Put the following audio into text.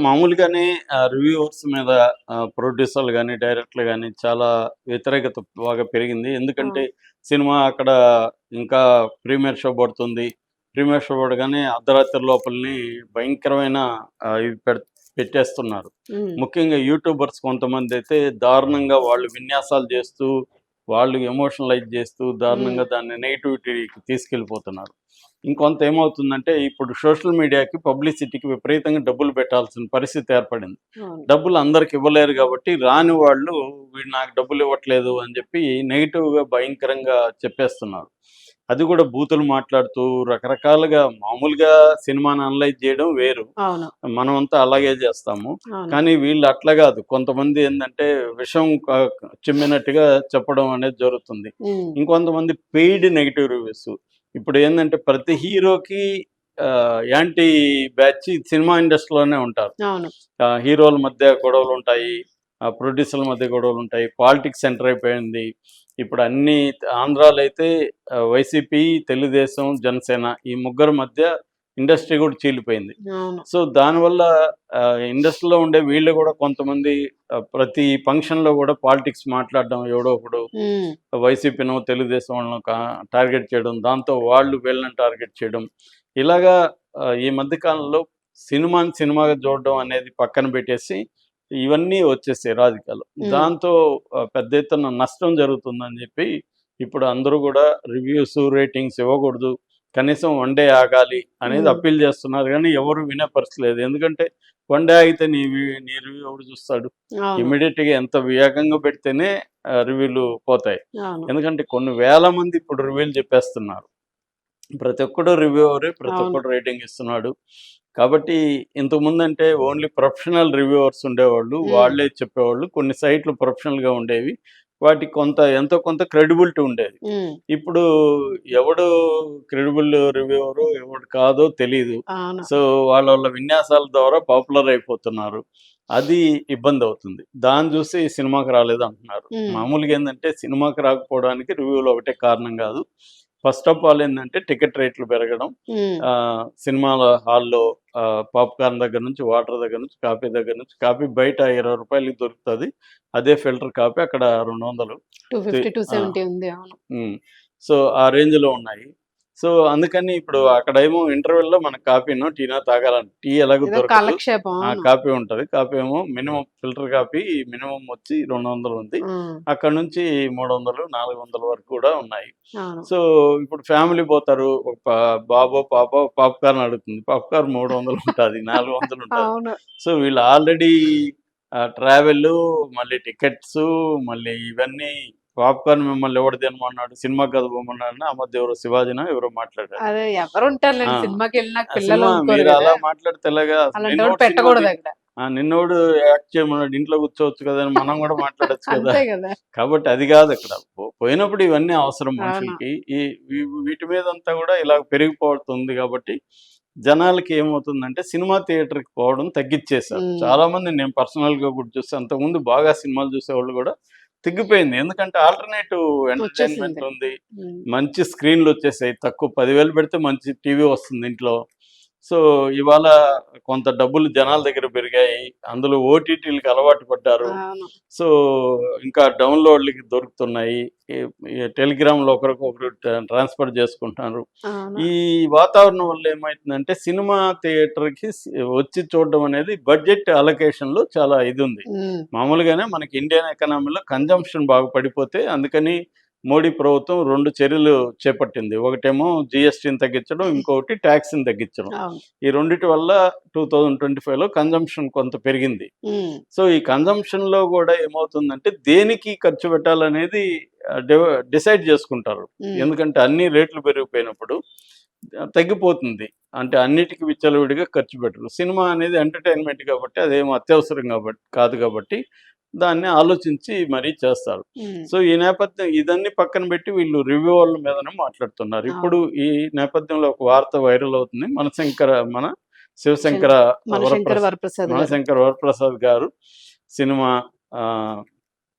మామూలుగానే రివ్యూవర్స్ మీద ప్రొడ్యూసర్లు గాని, డైరెక్టర్లు గాని చాలా వ్యతిరేకత బాగా పెరిగింది. ఎందుకంటే అవును. సినిమా అక్కడ ఇంకా ప్రీమియర్ షో పడుతుంది. ప్రీమియర్ షో పడగానే అర్ధరాత్రి లోపలనే భయంకరమైన ఇవి పెట్టేస్తున్నారు. హ్మ్. ముఖ్యంగా యూట్యూబర్స్ కొంతమందైతే దారుణంగా వాళ్ళు విన్యాసాలు చేస్తూ, వాళ్ళు ఎమోషనలైజ్ చేస్తూ హ్మ్. దారుణంగా దాన్ని నెగటివిటీకి తీసుకెళ్ళిపోతున్నారు. ఇంకొంత ఏమవుతుందంటే ఇప్పుడు సోషల్ మీడియాకి, పబ్లిసిటీకి విపరీతంగా డబ్బులు పెట్టాల్సిన పరిస్థితి ఏర్పడింది. అవును. డబ్బులు అందరికి ఇవ్వలేరు గాబట్టి, రాని వాళ్ళు వీడు నాకు డబ్బులు ఇవ్వట్లేదు అని జెప్పి నెగెటివ్‌గా భయంకరంగా చెప్పేస్తున్నారు. అది గూడా బూతులు మాట్లాడుతూ రకరకాలుగా మామూలుగా సినిమాని అనలైజ్ జేయడం వేరు. అవును. మనమంతా అలాగే జేస్తాము. అవును. కానీ వీళ్ళు అట్లా గాదు. కొంతమంది ఏందంటే విషం చిమ్మినట్టుగా చెప్పడం అనేది జరుగుతుంది. హ్మ్. ఇంకొంతమంది పెయిడ్ నెగెటివ్ రివ్యూస్. ఇప్పుడేందంటే ప్రతి హీరోకి యాంటీ బ్యాచ్ సినిమా ఇండస్ట్రీలోనే ఉంటారు. అవును. హీరోల మధ్య గొడవలుంటాయి. ప్రొడ్యూసర్ల మధ్య గొడవలుంటాయి. పాలిటిక్స్ ఎంటర్ అయిపోయింది. ఇప్పుడు అన్నీ ఆంధ్రాలో అయితే వైసీపీ, తెలుగుదేశం, జనసేన ఈ ముగ్గురు మధ్య ఇండస్ట్రీ గూడా చీలిపోయింది. అవును. సో, దానివల్ల ఇండస్ట్రీలో ఉండే వీళ్ళు గూడా కొంతమంది ప్రతి ఫంక్షన్‌లో గూడా పాలిటిక్స్ మాట్లాడడం ఎవడో ఒకడు హ్మ్. వైసీపీనో, తెలుగుదేశం వాళ్ళనో టార్గెట్ చేయడం. దాంతో వాళ్ళు వీళ్ళని టార్గెట్ చేయడం. ఇలాగా ఈ మధ్య కాలంలో సినిమాని సినిమాగా చూడడం అనేది పక్కన పెట్టేసి, ఇవన్నీ వచ్చేసాయి రాజకీయాలు. హ్మ్. దాంతో పెద్ద ఎత్తున నష్టం జరుగుతుందని చెప్పి, ఇప్పుడు అందరూ గూడా రివ్యూస్, రేటింగ్స్ ఇవ్వకూడదు. కనీసం వన్ డే ఆగాలి అనేది హ్మ్. అప్పీల్ చేస్తున్నారు గానీ, ఎవరు వినే పరిస్థితి లేదు. ఎందుకంటే వన్ డే ఆగితే నీ రివ్యూ ఎవడు చూస్తాడు? అవును. ఇమ్మీడియేట్‌గా ఎంత వేగంగా పెడితేనే రివ్యూలు పోతాయి. అవును. ఎందుకంటే కొన్ని వేల మంది ఇప్పుడు రివ్యూలు చెప్పేస్తున్నారు. ప్రతి ఒక్కడు రివ్యూవరే, ప్రతి అవును. ఒక్కడు రేటింగ్ ఇస్తున్నాడు. కాబట్టి ఇంతకుముందంటే ఓన్లీ ప్రొఫెషనల్ రివ్యూవర్స్ ఉండేవాళ్ళు. హ్మ్. వాళ్ళే చెప్పేవాళ్ళు. కొన్ని సైట్‌లు ప్రొఫెషనల్‌గా ఉండేవి. వాటికి ఎంతో కొంత క్రెడిబిలిటీ ఉండేది. హ్మ్. ఇప్పుడు ఎవడు క్రెడిబుల్ రివ్యూవరో, ఎవడు కాదో తెలీదు. అవును. సో, వాళ్ళ విన్యాసాల ద్వారా పాపులర్ అయిపోతున్నారు. అది ఇబ్బందవుతుంది. దాన్ని చూసి సినిమాకి రాలేదంటున్నారు. హ్మ్. మామూలుగా ఏందంటే సినిమాకి రాకపోవడానికి రివ్యూలు ఒకటే కారణం గాదు. ఫస్ట్ ఆఫ్ ఆల్ ఏందంటే టికెట్ రేట్లు పెరగడం. హ్మ్. సినిమాల హాల్‌లో పాప్‌కార్న్ దగ్గర నుంచి, వాటర్ దగ్గర నుంచి, కాఫీ దగ్గర నుంచి కాఫీ బయట రూ. 20కి దొరుకుతది. అదే ఫిల్టర్ కాఫీ అక్కడ 200. తి 250, ఆ! 270 ఉంది. అవును. హ్మ్. సో, ఆ రేంజ్‌లో ఉన్నాయి. సో, అందుకని ఇప్పుడు అక్కడేమో ఇంటర్వెల్‌లో మనకు కాఫీనో, టీనో తాగాలంటే టీ ఎలాగో ఏదో దొరకదు. కాలక్షేపం. అవును. కాఫీ ఉంటది. కాఫీ ఏమో మినిమమ్ ఫిల్టర్ కాఫీ మినిమమ్ వచ్చి 200 ఉంది. హ్మ్. అక్కడి నుంచి 300, 400 వరకు కూడా ఉన్నాయి. అవును. సో, ఇప్పుడు ఫ్యామిలీ పోతారు. ఒక బాబో, పాపో పాప్‌కార్న్ అడుగుతుంది. పాప్‌కార్న్ 300 ఉంటది. 400 ఉంటది. అవును. సో, వీళ్ళు ఆల్రెడీ ట్రావెలు, మళ్ళీ టికెట్సు, మళ్ళీ ఇవన్నీ పాప్‌కార్న్ మిమ్మల్ని ఎవడు తినమన్నాడు? సినిమాకి కదా పోమన్నాడని ఆ మధ్య ఎవరో శివాజీనో ఎవరో మాట్లాడాడు. అదే ఆ! ఎవరుంటారులెండి సినిమాకెళ్ళినాక ఆ పిల్లలు సినిమా ఊరుకోరు మీరు గదా! అలా మాట్లాడితే ఎలాగా? అలాంటోళ్ళు నిన్నోడు సినిమా పెట్టకూడదక్కడ. నిన్నోడు యాక్ట్ చేయమన్నాడు. ఇంట్లో కూర్చోవచ్చు కదా! అని మనం కూడా మాట్లాడొచ్చు కదా! అంతే గదా! కాబట్టి అది కాదక్కడ. పోయినప్పుడు ఇవన్నీ అవసరం అవును. మనుషులకి. ఈ వీటి మీదంతా కూడా ఇలా పెరిగిపోతుంది కాబట్టి, జనాలకి ఏమవుతుందంటే సినిమా థియేటర్‌కి పోవడం తగ్గిచ్చేశారు. హ్మ్. చాలామంది నేను పర్సనల్‌గా కూడా చూస్తే అంతకుముందు బాగా సినిమాలు చూసేవాళ్ళు కూడా తగ్గిపోయింది. ఎందుకంటే ఆల్టర్‌నేటివ్ ఎంటర్‌టైన్‌మెంట్ వచ్చేసింది. ఉంది. హ్మ్. మంచి స్క్రీన్‌లొచ్చేసాయి. తక్కువ 10,000 పెడితే మంచి టీవీ వస్తుంది ఇంట్లో. సో, ఇవాళ కొంత డబ్బులు జనాల దగ్గర పెరిగాయి. అందులో ఓటీటీలకి అలవాటు పడ్డారు. అవును. సో, ఇంకా డౌన్‌లోడ్‌లకి దొరుకుతున్నాయి. ఈ ఈ టెలిగ్రామ్‌లో ఒకరికొకరు ట్రాన్స్‌ఫర్ చేసుకుంటున్నారు. అవును. ఈ వాతావరణం వల్ల ఏమైతుందంటే సినిమా థియేటర్‌కి వచ్చి చూడడం అనేది బడ్జెట్ అలొకేషన్‌లో చాలా ఇదుంది. హ్మ్. మామూలుగానే మనకి ఇండియన్ ఎకానమీలో కన్జంప్షన్ బాగా పడిపోతే అందుకని మోడీ ప్రభుత్వం 2 చర్యలు చేపట్టింది. ఒకటేమో జీఎస్టీని తగ్గించడం, ఇంకొకటి టాక్స్‌ని తగ్గించడం. అవును. ఈ రెండిటి వల్ల 2025లో కన్జంప్షన్ కొంత పెరిగింది. హ్మ్. సో, ఈ కన్జంప్షన్‌లో గూడా ఏమవుతుందంటే దేనికి ఖర్చు పెట్టాలనేది ఆహ్, డివ డిసైడ్ జేసుకుంటారు. హ్మ్. ఎందుకంటే అన్ని రేట్లు పెరిగిపోయినప్పుడు తగ్గిపోతుంది. అంటే అన్నిటికి విచ్చలవిడిగా ఖర్చు పెట్టరు. సినిమా అనేది ఎంటర్‌టైన్‌మెంట్ కాబట్టి అదేమి అత్యవసరం కాదు కాబట్టి దాన్ని ఆలోచించి మరీ చేస్తారు. హ్మ్. సో, ఈ నేపథ్యం ఇదన్నీ పక్కన పెట్టి వీళ్ళు రివ్యూవర్ల మీదనే మాట్లాడుతున్నారు. ఇప్పుడు అవును. ఈ నేపథ్యంలో ఒక వార్త వైరల్ అవుతుంది. మన షన్ శివశంకర మనశంకర వరప్రసాద్ వరప్రసాద్ గారు. మనశంకర వరప్రసాద్ గారు సినిమా